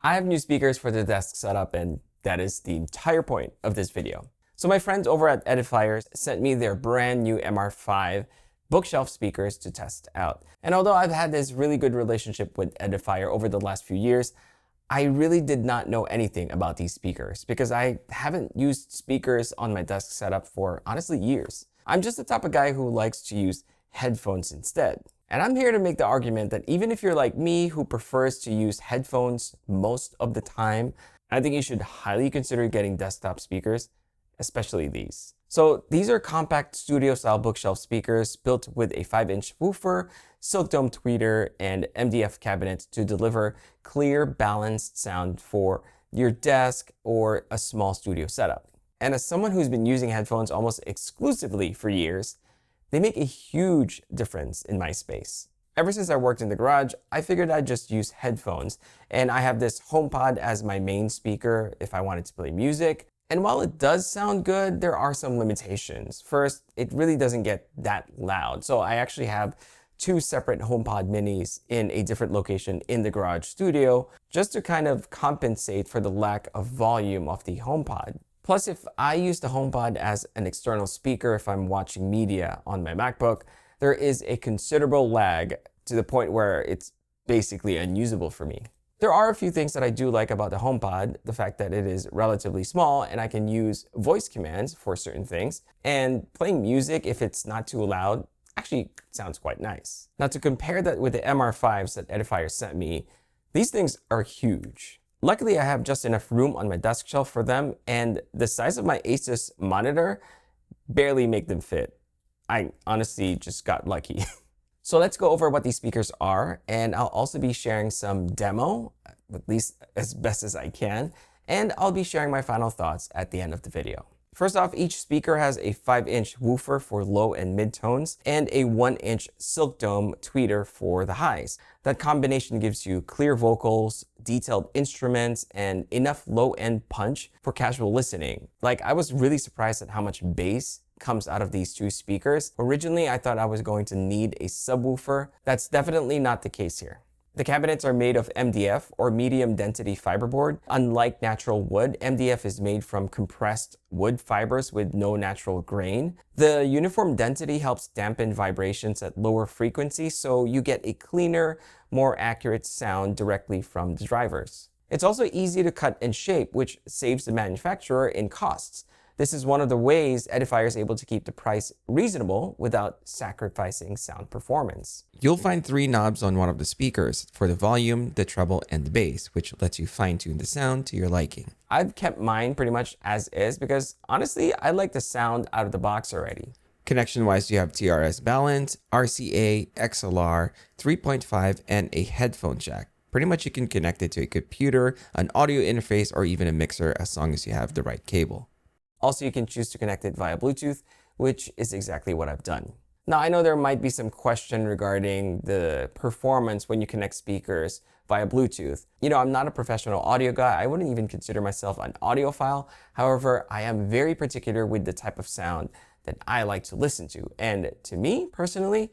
I have new speakers for the desk setup, and that is the entire point of this video. So my friends over at Edifier sent me their brand new MR5 bookshelf speakers to test out. And although I've had this really good relationship with Edifier over the last few years, I really did not know anything about these speakers because I haven't used speakers on my desk setup for honestly years. I'm just the type of guy who likes to use headphones instead. And I'm here to make the argument that even if you're like me who prefers to use headphones most of the time, I think you should highly consider getting desktop speakers, especially these. So these are compact studio-style bookshelf speakers built with a 5-inch woofer, silk dome tweeter, and MDF cabinet to deliver clear, balanced sound for your desk or a small studio setup. And as someone who's been using headphones almost exclusively for years, they make a huge difference in my space. Ever since I worked in the garage, I figured I'd just use headphones, and I have this HomePod as my main speaker if I wanted to play music. And while it does sound good, there are some limitations. First, it really doesn't get that loud. So I actually have two separate HomePod minis in a different location in the garage studio just to kind of compensate for the lack of volume of the HomePod. Plus, if I use the HomePod as an external speaker if I'm watching media on my MacBook, there is a considerable lag to the point where it's basically unusable for me. There are a few things that I do like about the HomePod, the fact that it is relatively small and I can use voice commands for certain things, and playing music if it's not too loud actually sounds quite nice. Now to compare that with the MR5s that Edifier sent me, these things are huge. Luckily, I have just enough room on my desk shelf for them, and the size of my Asus monitor barely make them fit. I honestly just got lucky. So let's go over what these speakers are, and I'll also be sharing some demo, at least as best as I can, and I'll be sharing my final thoughts at the end of the video. First off, each speaker has a 5-inch woofer for low and mid tones and a 1-inch silk dome tweeter for the highs. That combination gives you clear vocals, detailed instruments, and enough low-end punch for casual listening. Like, I was really surprised at how much bass comes out of these two speakers. Originally, I thought I was going to need a subwoofer. That's definitely not the case here. The cabinets are made of MDF or medium density fiberboard. Unlike natural wood, MDF is made from compressed wood fibers with no natural grain. The uniform density helps dampen vibrations at lower frequencies, so you get a cleaner, more accurate sound directly from the drivers. It's also easy to cut and shape, which saves the manufacturer in costs. This is one of the ways Edifier is able to keep the price reasonable without sacrificing sound performance. You'll find 3 knobs on one of the speakers for the volume, the treble, and the bass, which lets you fine-tune the sound to your liking. I've kept mine pretty much as is because honestly, I like the sound out of the box already. Connection-wise, you have TRS balance, RCA, XLR, 3.5, and a headphone jack. Pretty much you can connect it to a computer, an audio interface, or even a mixer as long as you have the right cable. Also, you can choose to connect it via Bluetooth, which is exactly what I've done. Now, I know there might be some question regarding the performance when you connect speakers via Bluetooth. You know, I'm not a professional audio guy. I wouldn't even consider myself an audiophile. However, I am very particular with the type of sound that I like to listen to. And to me, personally,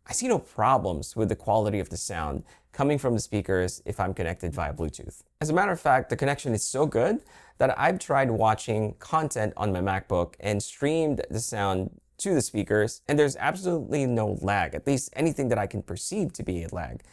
I see no problems with the quality of the sound coming from the speakers if I'm connected via Bluetooth. As a matter of fact, the connection is so good that I've tried watching content on my MacBook and streamed the sound to the speakers, and there's absolutely no lag, at least anything that I can perceive to be a lag.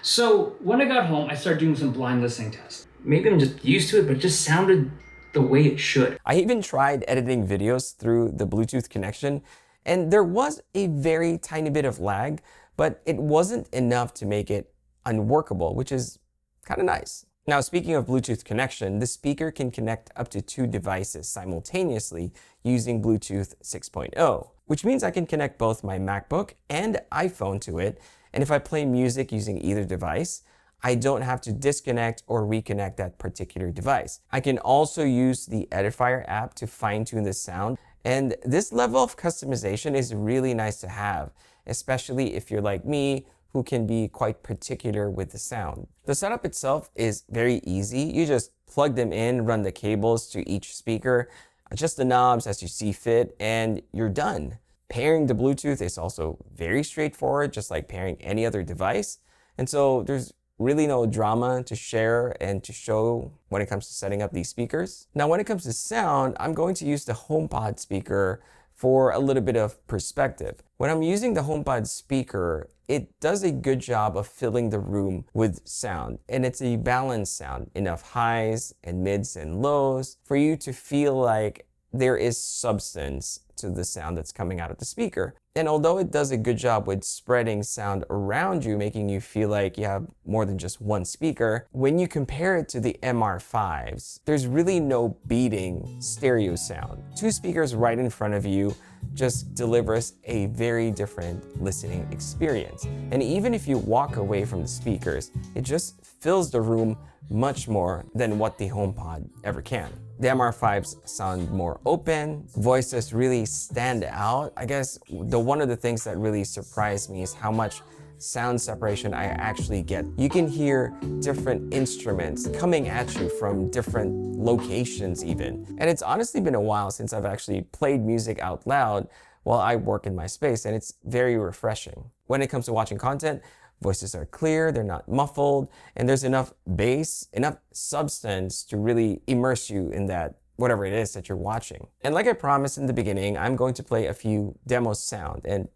So when I got home, I started doing some blind listening tests. Maybe I'm just used to it, but it just sounded the way it should. I even tried editing videos through the Bluetooth connection, and there was a very tiny bit of lag, but it wasn't enough to make it unworkable, which is kind of nice. Now, speaking of Bluetooth connection, the speaker can connect up to 2 devices simultaneously using Bluetooth 6.0, which means I can connect both my MacBook and iPhone to it. And if I play music using either device, I don't have to disconnect or reconnect that particular device. I can also use the Edifier app to fine-tune the sound. And this level of customization is really nice to have, especially if you're like me, who can be quite particular with the sound. The setup itself is very easy. You just plug them in, run the cables to each speaker, adjust the knobs as you see fit, and you're done. Pairing the Bluetooth is also very straightforward, just like pairing any other device. And so there's really no drama to share and to show when it comes to setting up these speakers. Now, when it comes to sound, I'm going to use the HomePod speaker for a little bit of perspective. When I'm using the HomePod speaker, it does a good job of filling the room with sound, and it's a balanced sound, enough highs and mids and lows for you to feel like there is substance to the sound that's coming out of the speaker. And although it does a good job with spreading sound around you, making you feel like you have more than just one speaker, when you compare it to the MR5s, there's really no beating stereo sound. Two speakers right in front of you just delivers a very different listening experience. And even if you walk away from the speakers, it just fills the room much more than what the HomePod ever can. The MR5s sound more open, voices really stand out. I guess one of the things that really surprised me is how much sound separation I actually get. You can hear different instruments coming at you from different locations even. And it's honestly been a while since I've actually played music out loud while I work in my space, and it's very refreshing. When it comes to watching content, voices are clear, they're not muffled, and there's enough bass, enough substance to really immerse you in that whatever it is that you're watching. And like I promised in the beginning, I'm going to play a few demo sound. And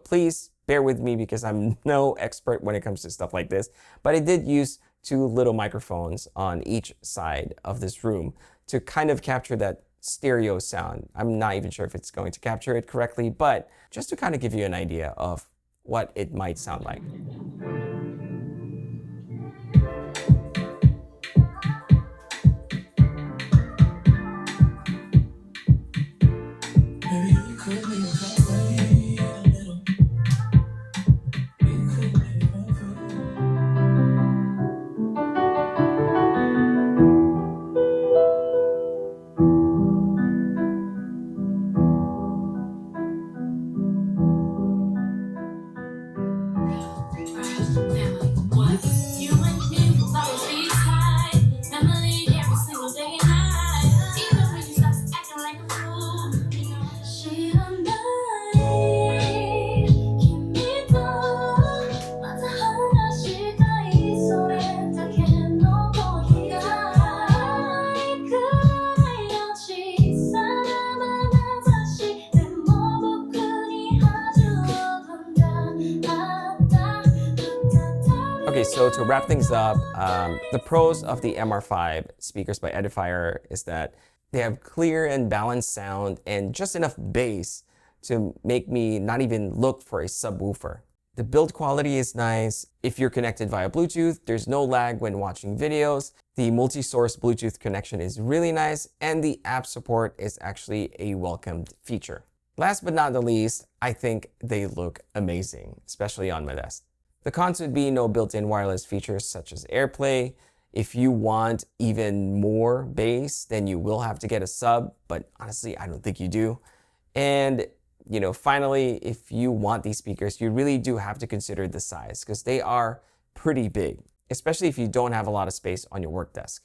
please bear with me because I'm no expert when it comes to stuff like this, but I did use two little microphones on each side of this room to kind of capture that stereo sound. I'm not even sure if it's going to capture it correctly, but just to kind of give you an idea of what it might sound like. Okay, so to wrap things up, the pros of the MR5 speakers by Edifier is that they have clear and balanced sound and just enough bass to make me not even look for a subwoofer. The build quality is nice. If you're connected via Bluetooth, there's no lag when watching videos. The multi-source Bluetooth connection is really nice, and the app support is actually a welcomed feature. Last but not the least, I think they look amazing, especially on my desk. The cons would be no built-in wireless features such as AirPlay. If you want even more bass, then you will have to get a sub, but honestly, I don't think you do. And finally, if you want these speakers, you really do have to consider the size because they are pretty big, especially if you don't have a lot of space on your work desk.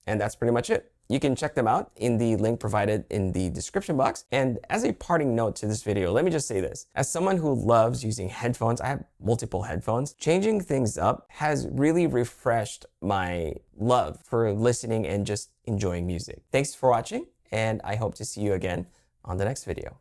And that's pretty much it. You can check them out in the link provided in the description box. And as a parting note to this video, let me just say this. As someone who loves using headphones, I have multiple headphones. Changing things up has really refreshed my love for listening and just enjoying music. Thanks for watching, and I hope to see you again on the next video.